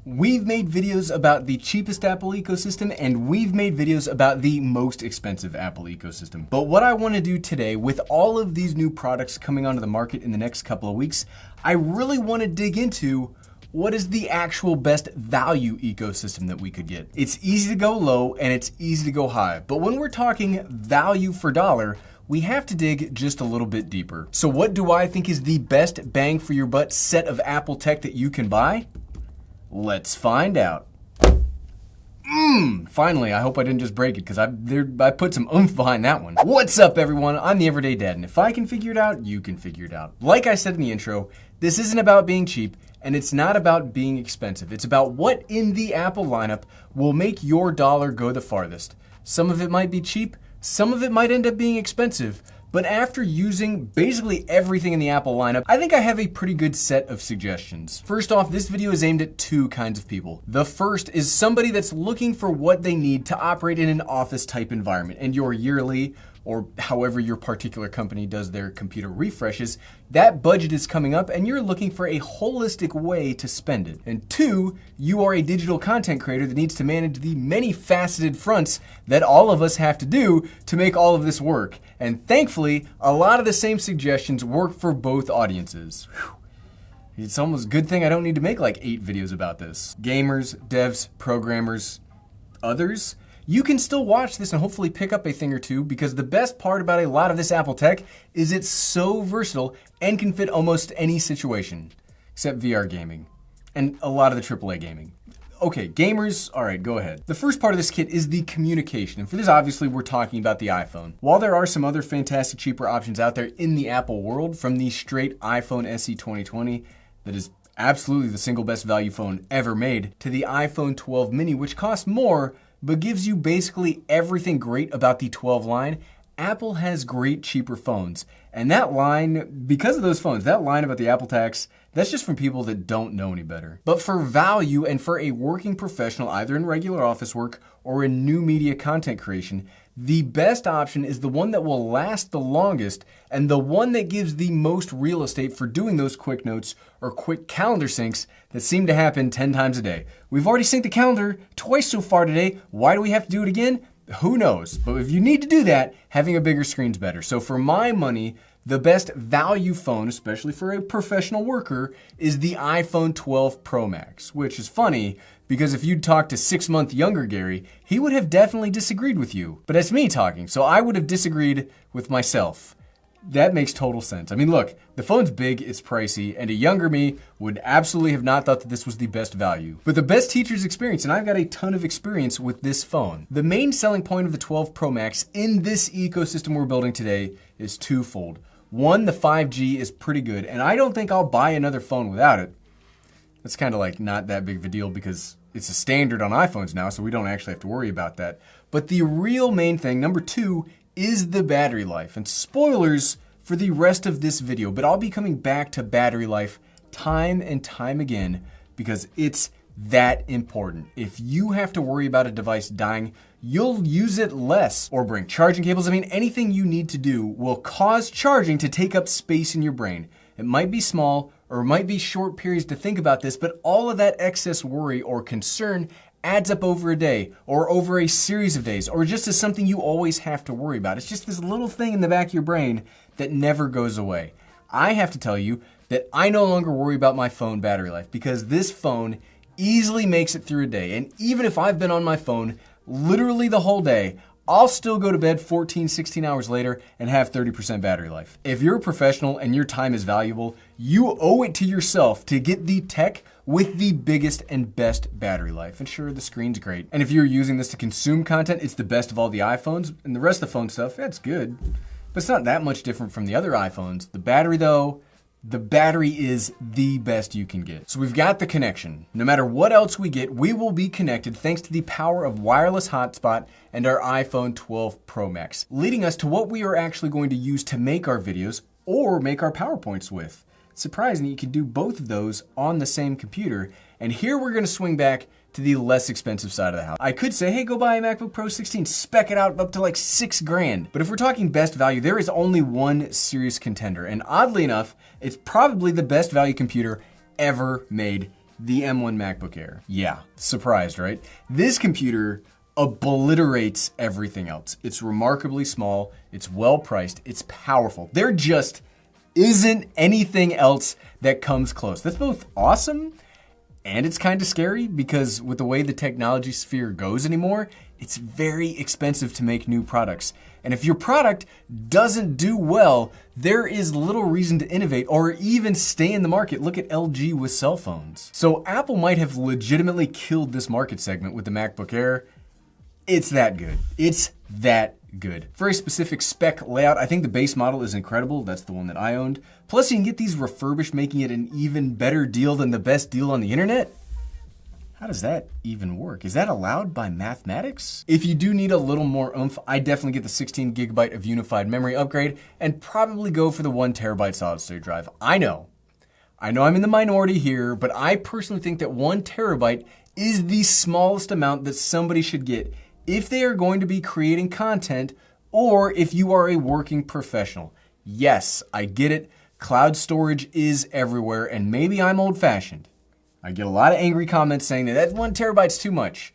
We've made videos about the cheapest Apple ecosystem, and we've made videos about the most expensive Apple ecosystem. But what I want to do today, with all of these new products coming onto the market in the next couple of weeks, I really want to dig into what is the actual best value ecosystem that we could get. It's easy to go low and it's easy to go high, but when we're talking value for dollar, we have to dig just a little bit deeper. So what do I think is the best bang for your buck set of Apple tech that you can buy? Let's find out. Finally, I hope I didn't just break it because I put some oomph behind that one. What's up, everyone? I'm the Everyday Dad, and if I can figure it out, you can figure it out. Like I said in the intro, this isn't about being cheap, and it's not about being expensive. It's about what in the Apple lineup will make your dollar go the farthest. Some of it might be cheap, some of it might end up being expensive, but after using basically everything in the Apple lineup, I think I have a pretty good set of suggestions. First off, this video is aimed at two kinds of people. The first is somebody that's looking for what they need to operate in an office type environment, and your yearly or however your particular company does their computer refreshes, that budget is coming up and you're looking for a holistic way to spend it. And two, you are a digital content creator that needs to manage the many faceted fronts that all of us have to do to make all of this work. And thankfully, a lot of the same suggestions work for both audiences. Whew. It's almost a good thing I don't need to make like 8 videos about this. Gamers, devs, programmers, others, you can still watch this and hopefully pick up a thing or two, because the best part about a lot of this Apple tech is it's so versatile and can fit almost any situation, except VR gaming and a lot of the AAA gaming. Okay, gamers, all right, go ahead. The first part of this kit is the communication, and for this, obviously, we're talking about the iPhone. While there are some other fantastic, cheaper options out there in the Apple world, from the straight iPhone SE 2020, that is absolutely the single best value phone ever made, to the iPhone 12 mini, which costs more, but gives you basically everything great about the 12 line, Apple has great cheaper phones. And that line, because of those phones, that line about the Apple tax, that's just from people that don't know any better. But for value and for a working professional, either in regular office work or in new media content creation, the best option is the one that will last the longest and the one that gives the most real estate for doing those quick notes or quick calendar syncs that seem to happen 10 times a day. We've already synced the calendar twice so far today. Why do we have to do it again? Who knows? But if you need to do that, having a bigger screen's better. So for my money, the best value phone, especially for a professional worker, is the iPhone 12 Pro Max, which is funny because if you'd talked to 6-month younger Gary, he would have definitely disagreed with you. But that's me talking, so I would have disagreed with myself. That makes total sense. I mean, look, the phone's big, it's pricey, and a younger me would absolutely have not thought that this was the best value. But the best teacher's experience, and I've got a ton of experience with this phone. The main selling point of the 12 Pro Max in this ecosystem we're building today is twofold. One, the 5G is pretty good, and I don't think I'll buy another phone without it. That's kind of like not that big of a deal because it's a standard on iPhones now, so we don't actually have to worry about that. But the real main thing, number 2, is the battery life. And spoilers for the rest of this video, but I'll be coming back to battery life time and time again because it's that important. If you have to worry about a device dying, you'll use it less or bring charging cables. I mean, anything you need to do will cause charging to take up space in your brain. It might be small or it might be short periods to think about this, but all of that excess worry or concern adds up over a day or over a series of days or just as something you always have to worry about. It's just this little thing in the back of your brain that never goes away. I have to tell you that I no longer worry about my phone battery life because this phone easily makes it through a day. And even if I've been on my phone literally the whole day, I'll still go to bed 14, 16 hours later and have 30% battery life. If you're a professional and your time is valuable, you owe it to yourself to get the tech with the biggest and best battery life. And sure, the screen's great. And if you're using this to consume content, it's the best of all the iPhones. And the rest of the phone stuff, that's good. But it's not that much different from the other iPhones. The battery though, the battery is the best you can get. So we've got the connection. No matter what else we get, we will be connected thanks to the power of wireless hotspot and our iPhone 12 Pro Max, leading us to what we are actually going to use to make our videos or make our PowerPoints with. Surprising that you can do both of those on the same computer. And here we're gonna swing back to the less expensive side of the house. I could say, hey, go buy a MacBook Pro 16, spec it out up to like $6,000. But if we're talking best value, there is only one serious contender. And oddly enough, it's probably the best value computer ever made, the M1 MacBook Air. Yeah, surprised, right? This computer obliterates everything else. It's remarkably small, it's well priced, it's powerful. There just isn't anything else that comes close. That's both awesome and it's kind of scary because with the way the technology sphere goes anymore, it's very expensive to make new products. And if your product doesn't do well, there is little reason to innovate or even stay in the market. Look at LG with cell phones. So Apple might have legitimately killed this market segment with the MacBook Air. It's that good. It's that good. Very specific spec layout. I think the base model is incredible. That's the one that I owned. Plus you can get these refurbished, making it an even better deal than the best deal on the internet. How does that even work? Is that allowed by mathematics? If you do need a little more oomph, I definitely get the 16 gigabyte of unified memory upgrade and probably go for the 1 terabyte solid state drive. I know I'm in the minority here, but I personally think that 1 terabyte is the smallest amount that somebody should get if they are going to be creating content or if you are a working professional. Yes, I get it. Cloud storage is everywhere and maybe I'm old-fashioned. I get a lot of angry comments saying that 1 terabyte's too much.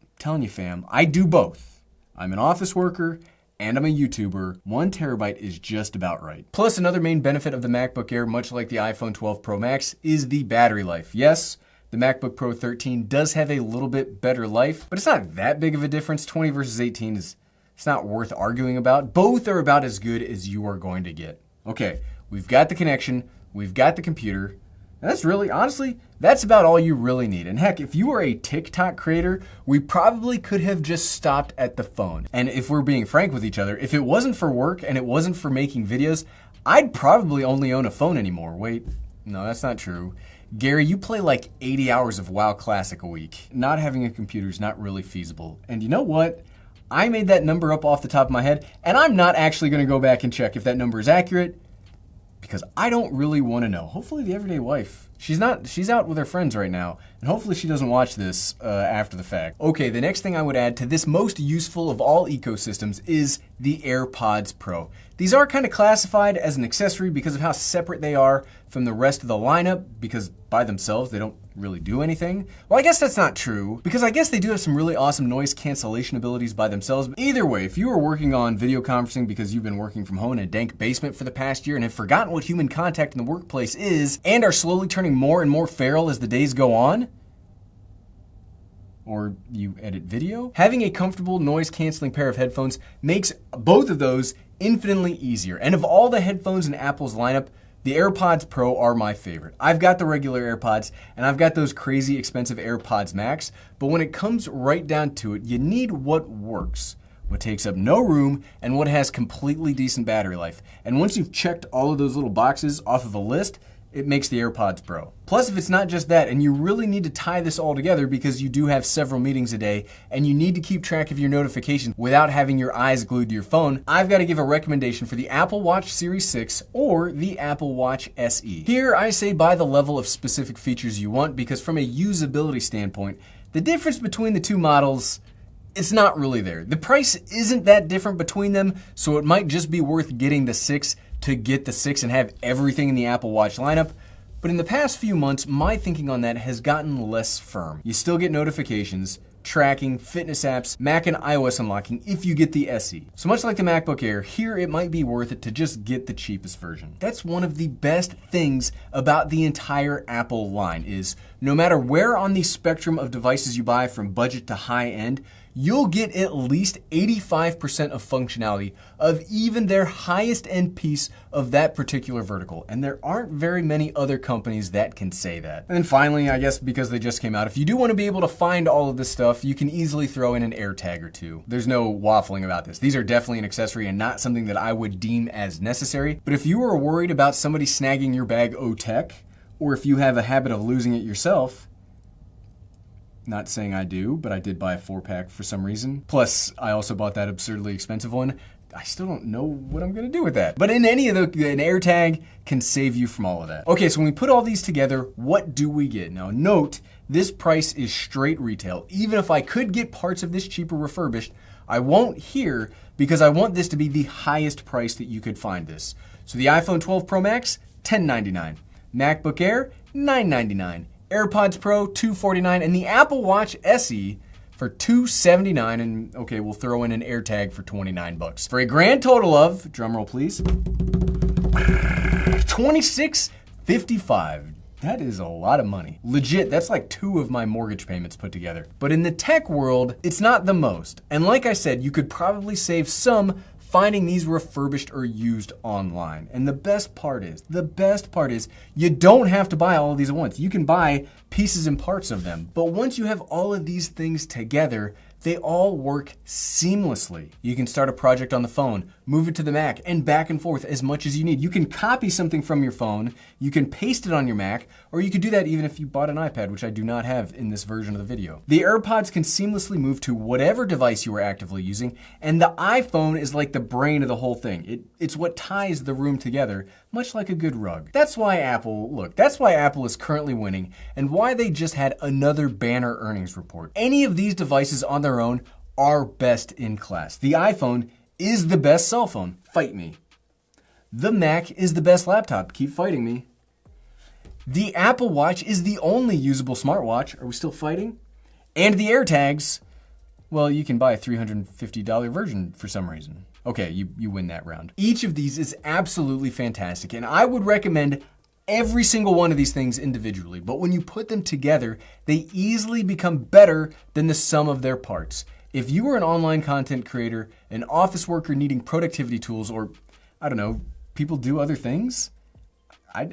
I'm telling you, fam, I do both. I'm an office worker and I'm a YouTuber. 1 terabyte is just about right. Plus, another main benefit of the MacBook Air, much like the iPhone 12 Pro Max, is the battery life. Yes, the MacBook Pro 13 does have a little bit better life, but it's not that big of a difference. 20 versus 18 it's not worth arguing about. Both are about as good as you are going to get. Okay, we've got the connection, we've got the computer. That's really, honestly, that's about all you really need. And heck, if you are a TikTok creator, we probably could have just stopped at the phone. And if we're being frank with each other, if it wasn't for work and it wasn't for making videos, I'd probably only own a phone anymore. Wait, no, that's not true. Gary, you play like 80 hours of WoW Classic a week. Not having a computer is not really feasible. And you know what? I made that number up off the top of my head, and I'm not actually gonna go back and check if that number is accurate, because I don't really want to know. Hopefully the everyday wife, she's out with her friends right now, and hopefully she doesn't watch this after the fact. Okay, the next thing I would add to this most useful of all ecosystems is the AirPods Pro. These are kind of classified as an accessory because of how separate they are from the rest of the lineup, because by themselves they don't really do anything. Well, I guess that's not true, because I guess they do have some really awesome noise cancellation abilities by themselves. But either way, if you are working on video conferencing because you've been working from home in a dank basement for the past year and have forgotten what human contact in the workplace is, and are slowly turning more and more feral as the days go on, or you edit video, having a comfortable noise-canceling pair of headphones makes both of those infinitely easier. And of all the headphones in Apple's lineup, the AirPods Pro are my favorite. I've got the regular AirPods, and I've got those crazy expensive AirPods Max, but when it comes right down to it, you need what works, what takes up no room, and what has completely decent battery life. And once you've checked all of those little boxes off of a list, it makes the AirPods Pro. Plus, if it's not just that, and you really need to tie this all together because you do have several meetings a day, and you need to keep track of your notifications without having your eyes glued to your phone, I've got to give a recommendation for the Apple Watch Series 6 or the Apple Watch SE. Here, I say buy the level of specific features you want because from a usability standpoint, the difference between the two models, it's not really there. The price isn't that different between them, so it might just be worth getting the 6 to get the 6 and have everything in the Apple Watch lineup. But in the past few months, my thinking on that has gotten less firm. You still get notifications, tracking, fitness apps, Mac and iOS unlocking if you get the SE. So much like the MacBook Air, here it might be worth it to just get the cheapest version. That's one of the best things about the entire Apple line is no matter where on the spectrum of devices you buy from budget to high end, you'll get at least 85% of functionality of even their highest end piece of that particular vertical. And there aren't very many other companies that can say that. And then finally, I guess because they just came out, if you do want to be able to find all of this stuff, you can easily throw in an AirTag or two. There's no waffling about this. These are definitely an accessory and not something that I would deem as necessary. But if you are worried about somebody snagging your bag tech, or if you have a habit of losing it yourself, not saying I do, but I did buy a 4-pack for some reason. Plus, I also bought that absurdly expensive one. I still don't know what I'm gonna do with that. But in any of an AirTag can save you from all of that. Okay, so when we put all these together, what do we get? Now note, this price is straight retail. Even if I could get parts of this cheaper refurbished, I won't here because I want this to be the highest price that you could find this. So the iPhone 12 Pro Max, $1099. MacBook Air, $999. AirPods Pro $249, and the Apple Watch SE for $279, and okay, we'll throw in an AirTag for 29 bucks. For a grand total of, drumroll please, $26.55. That is a lot of money. Legit, that's like 2 of my mortgage payments put together. But in the tech world, it's not the most. And like I said, you could probably save some finding these refurbished or used online. And the best part is, you don't have to buy all of these at once. You can buy pieces and parts of them. But once you have all of these things together, they all work seamlessly. You can start a project on the phone, move it to the Mac, and back and forth as much as you need. You can copy something from your phone, you can paste it on your Mac, or you could do that even if you bought an iPad, which I do not have in this version of the video. The AirPods can seamlessly move to whatever device you are actively using, and the iPhone is like the brain of the whole thing. It's what ties the room together, much like a good rug. That's why Apple is currently winning, and why they just had another banner earnings report. Any of these devices on their own are best in class. The iPhone is the best cell phone. Fight me. The Mac is the best laptop. Keep fighting me. The Apple Watch is the only usable smartwatch. Are we still fighting? And the AirTags, well, you can buy a $350 version for some reason. Okay, you win that round. Each of these is absolutely fantastic, and I would recommend every single one of these things individually, but when you put them together, they easily become better than the sum of their parts. If you are an online content creator, an office worker needing productivity tools, or I don't know, people do other things, I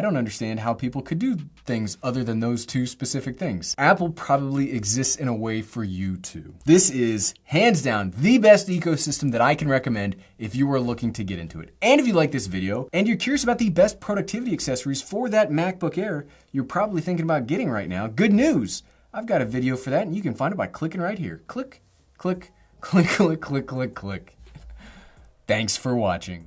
don't understand how people could do things other than those 2 specific things. Apple probably exists in a way for you too. This is, hands down, the best ecosystem that I can recommend if you are looking to get into it. And if you like this video, and you're curious about the best productivity accessories for that MacBook Air you're probably thinking about getting right now, good news! I've got a video for that, and you can find it by clicking right here. Click, click, click, click, click, click, click. Thanks for watching.